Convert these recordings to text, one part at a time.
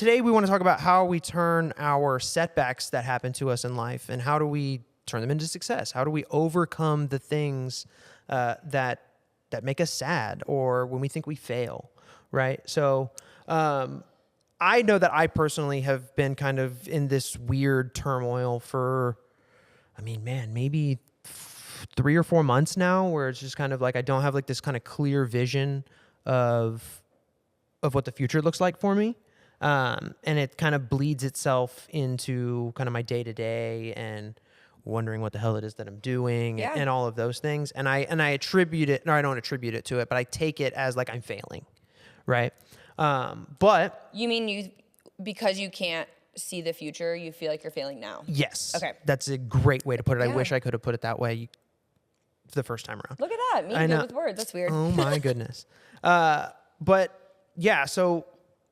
today we want to talk about how we turn our setbacks that happen to us in life, and how do we turn them into success? How do we overcome the things that make us sad, or when we think we fail, right? So I know that I personally have been kind of in this weird turmoil for, maybe 3 or 4 months now, where it's just kind of like I don't have like this kind of clear vision of what the future looks like for me. And it kind of bleeds itself into kind of my day-to-day and wondering what the hell it is that I'm doing and all of those things. And I attribute it, no, I don't attribute it to it, but I take it as like I'm failing, right? But you mean because you can't see the future, you feel like you're failing now? Yes. Okay. That's a great way to put it. Yeah. I wish I could have put it that way the first time around. Look at that. Me good with words. That's weird. Oh my goodness. But yeah, so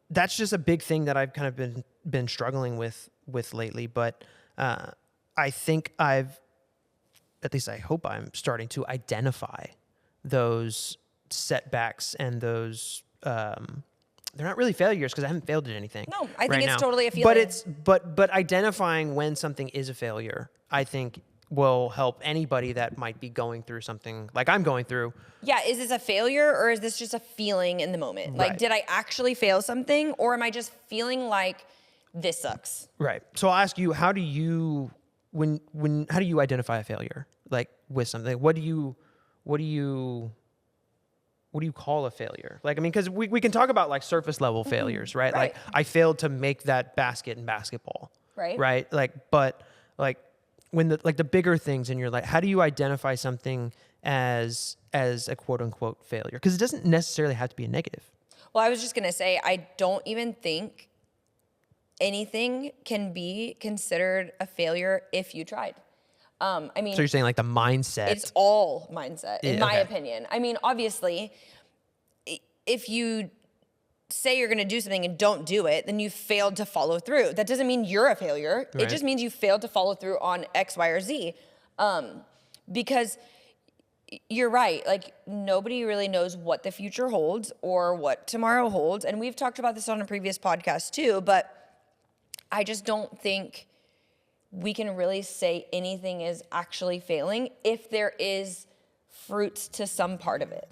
that's just a big thing that I've kind of been struggling with lately. But I think at least I hope I'm starting to identify those setbacks and those, they're not really failures because I haven't failed at anything. No, I think right it's now. totally a feeling. But identifying when something is a failure, I think will help anybody that might be going through something like I'm going through. Yeah, is this a failure or is this just a feeling in the moment? Like, Right. did I actually fail something, or am I just feeling like this sucks? Right. So I'll ask you, how do you identify a failure? Like with something, what do you call a failure? Like, because we can talk about like surface level failures, right? Right. Like I failed to make that basket in basketball. Right. Right. Like, but like when the bigger things in your life, how do you identify something as a quote unquote failure? Because it doesn't necessarily have to be a negative. Well, I was just going to say, I don't even think anything can be considered a failure if you tried. So you're saying like the mindset. It's all mindset, in my okay. opinion. Obviously, if you say you're going to do something and don't do it, then you failed to follow through. That doesn't mean you're a failure. Right. It just means you failed to follow through on X, Y, or Z. Because you're right. Like, nobody really knows what the future holds or what tomorrow holds. And we've talked about this on a previous podcast too, but I just don't think we can really say anything is actually failing if there is fruits to some part of it.